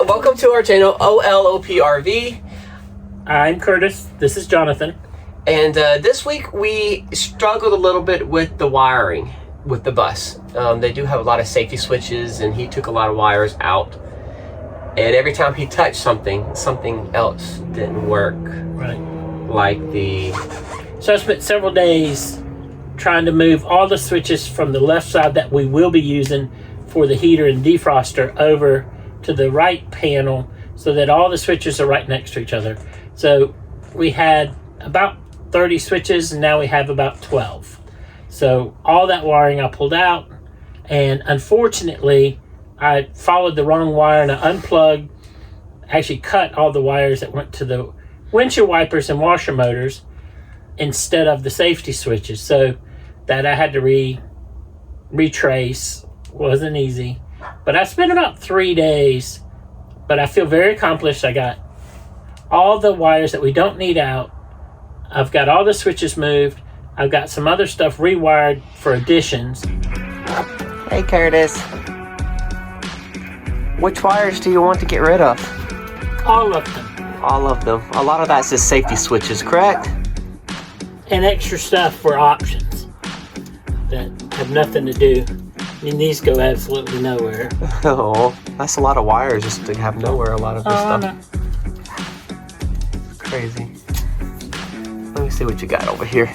Welcome to our channel, OLOPRV. I'm Curtis. This is Jonathan. And this week we struggled a little bit with the wiring with the bus. They do have a lot of safety switches, and he took a lot of wires out. And every time he touched something else didn't work. Right. So I spent several days trying to move all the switches from the left side that we will be using for the heater and defroster over to the right panel so that all the switches are right next to each other. So we had about 30 switches, and now we have about 12. So all that wiring I pulled out, and unfortunately I followed the wrong wire and I unplugged, actually cut all the wires that went to the windshield wipers and washer motors instead of the safety switches. So that I had to retrace. Wasn't easy, but I spent about 3 days, but I feel very accomplished. I got all the wires that we don't need out. I've got all the switches moved. I've got some other stuff rewired for additions. Hey Curtis, which wires do you want to get rid of? All of them. All of them. A lot of that's just safety switches, correct? And extra stuff for options that have nothing to do. I mean, these go absolutely nowhere. Oh, that's a lot of wires just to have nowhere, a lot of this stuff. No. Crazy. Let me see what you got over here.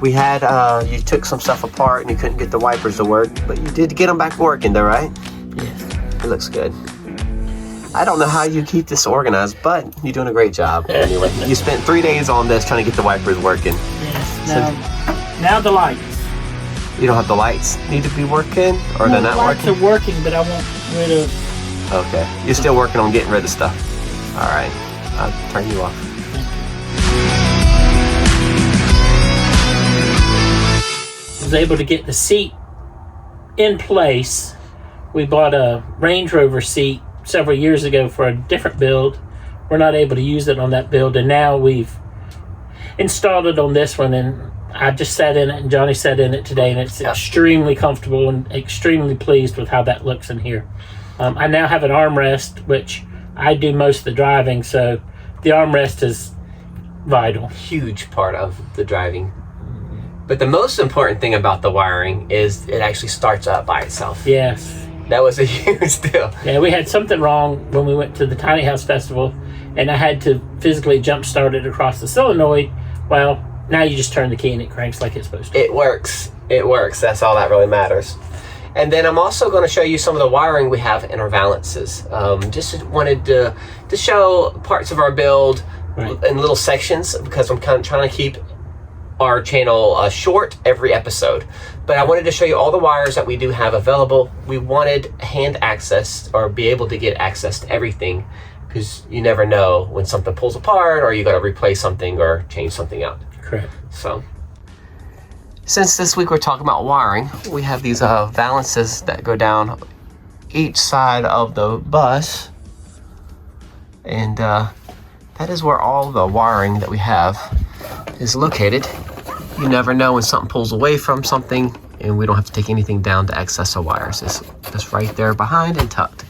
We had, you took some stuff apart and you couldn't get the wipers to work, but you did get them back working though, right? Yes. It looks good. I don't know how you keep this organized, but you're doing a great job. Anyway, you spent 3 days on this trying to get the wipers working. Yes. Now the lights. You don't have the lights need to be working, or they're not working? The lights are working, but I want rid of... Okay. You're still working on getting rid of stuff. All right. I'll turn you off. I was able to get the seat in place. We bought a Range Rover seat several years ago for a different build. We're not able to use it on that build, and now we've installed it on this one, and I just sat in it, and Johnny sat in it today, and it's extremely comfortable, and extremely pleased with how that looks in here. I now have an armrest, which I do most of the driving, so the armrest is vital. Huge part of the driving. But the most important thing about the wiring is it actually starts up by itself. Yes. That was a huge deal. Yeah, we had something wrong when we went to the Tiny House Festival, and I had to physically jump start it across the solenoid. Well, now you just turn the key and it cranks like it's supposed to. It works. It works. That's all that really matters. And then I'm also going to show you some of the wiring we have in our valances. Just wanted to show parts of our build in little sections, because I'm kind of trying to keep our channel short every episode. But I wanted to show you all the wires that we do have available. We wanted hand access, or be able to get access to everything, because you never know when something pulls apart, or you got to replace something or change something out. Correct. So, since this week we're talking about wiring, we have these valances that go down each side of the bus, and that is where all the wiring that we have is located. You never know when something pulls away from something, and we don't have to take anything down to access the wires. It's just right there behind and tucked.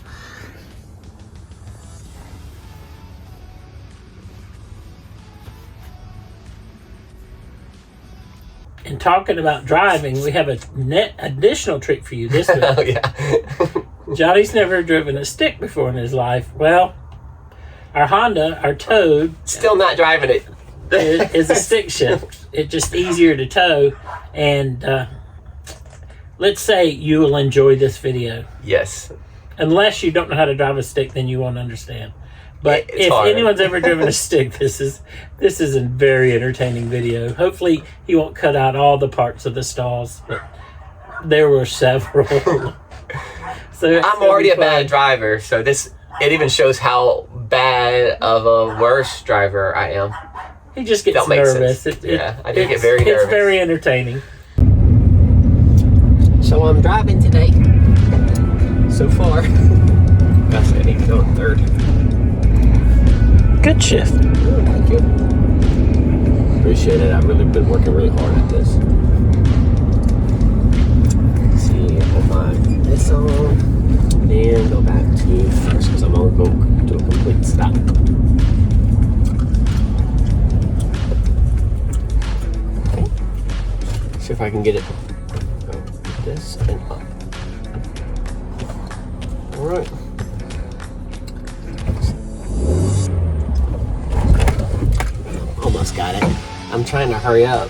And talking about driving, we have a additional trick for you this week. Oh, yeah. Johnny's never driven a stick before in his life. Well, our Honda, our Toad... Still not driving it. is a stick shift. It's just easier to tow. And let's say you will enjoy this video. Yes. Unless you don't know how to drive a stick, then you won't understand. But it's if hard. anyone's ever driven a stick, this is a very entertaining video. Hopefully he won't cut out all the parts of the stalls, but there were several. So I'm already a bad driver, so it even shows how bad of a worse driver I am. He just gets nervous. I do get very nervous. It's very entertaining. So I'm driving today. So far. Gosh, I need to go in third. Good shift. Oh, thank you. Appreciate it. I've really been working really hard at this. Let's see, put this on, and go back to go to a complete stop. Okay. See if I can get it. Go like this and up. All right. Almost got it. I'm trying to hurry up.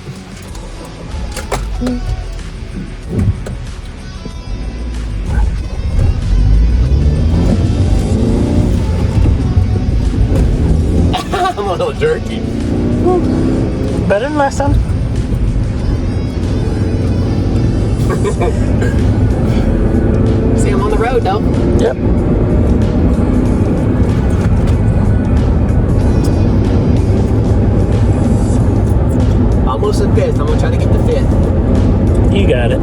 I'm a little jerky. Better than last time. See, I'm on the road though. Yep. Almost a fifth. I'm gonna try to get the fifth. You got it.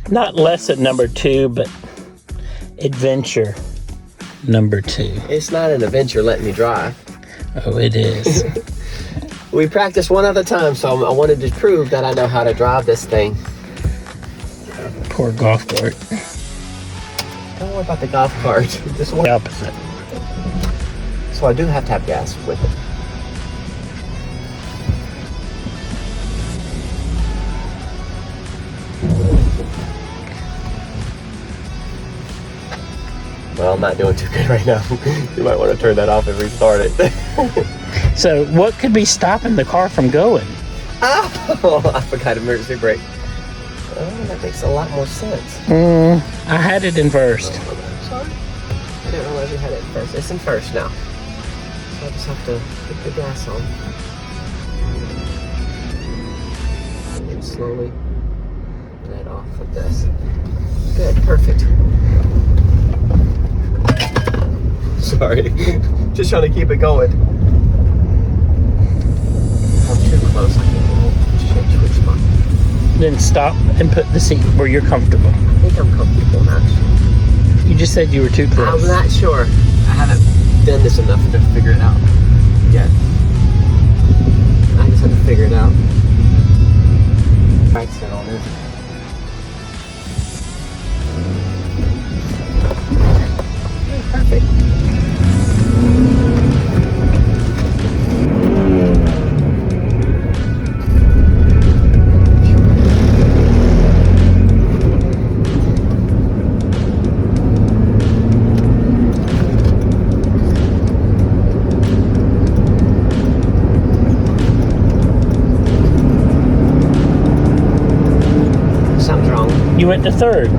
Not lesson number 2, but adventure number 2. It's not an adventure letting me drive. Oh, it is. We practiced one other time, so I wanted to prove that I know how to drive this thing. Poor golf cart. Don't worry about the golf cart. Just The opposite. So I do have to have gas with it. Well, I'm not doing too good right now. You might want to turn that off and restart it. So, what could be stopping the car from going? Oh, I forgot emergency brake. Oh, that makes a lot more sense. I had it in first. I'm sorry. I didn't realize you had it in first. It's in first now. So I just have to put the gas on. And slowly let off like this. Good, perfect. Sorry. Just trying to keep it going. I'm too close. I can't change which spot. Then stop and put the seat where you're comfortable. I think I'm comfortable now. You just said you were too close. I'm not sure. I haven't done this enough to figure it out yet. I just have to figure it out. Right set on it. Perfect. Something's wrong. You went to third.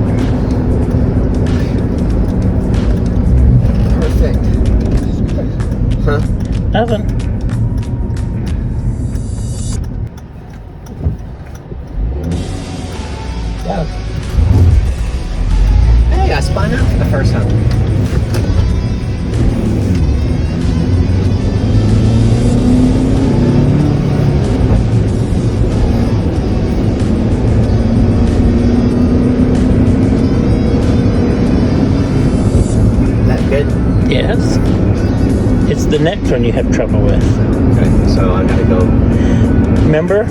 Perfect. Huh? Nothing. Yeah. Hey, I spun out for the first time. That good? Yes. It's the next one you have trouble with. Okay, so I gotta go. Remember?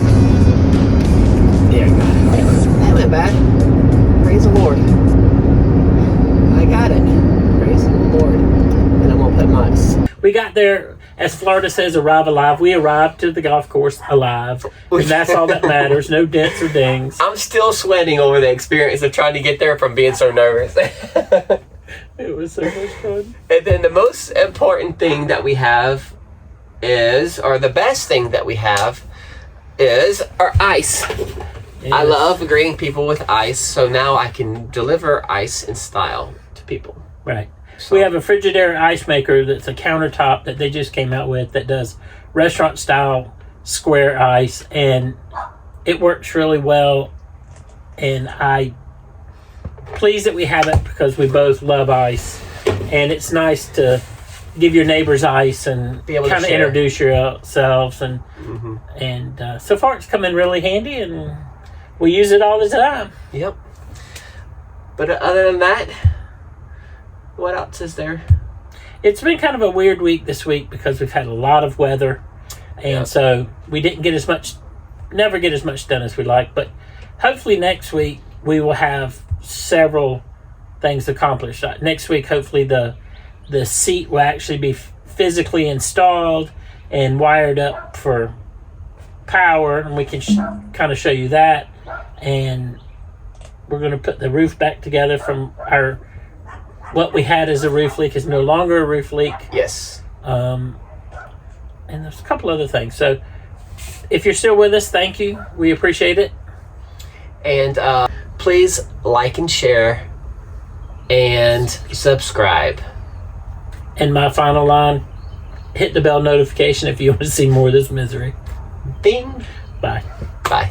Yeah, I got it. That went bad. Praise the Lord. I got it. Praise the Lord. And I'm gonna put my... We got there, as Florida says, arrive alive. We arrived to the golf course alive. And that's all that matters. No dents or dings. I'm still sweating over the experience of trying to get there from being so nervous. It was so much fun. And then the most important thing that we have is, or the best thing that we have is our ice. Yes. I love greeting people with ice, so now I can deliver ice in style to people. Right. So, We have a Frigidaire ice maker that's a countertop that they just came out with that does restaurant style square ice, and it works really well. And I'm pleased that we have it because we both love ice, and it's nice to give your neighbors ice and Be able to kind of share. introduce yourselves. And so far it's come in really handy, and we use it all the time. Yep. But other than that, what else is there? It's been kind of a weird week this week because we've had a lot of weather, and so we didn't get never get as much done as we like. But hopefully next week we will have several things accomplished. Next week, hopefully the seat will actually be physically installed and wired up for power, and we can kind of show you that. And we're going to put the roof back together from what we had as a roof leak is no longer a roof leak. Yes. And there's a couple other things. So if you're still with us, thank you. We appreciate it. And please like and share and subscribe. And my final line, hit the bell notification if you want to see more of this misery. Bing. Bye. Bye.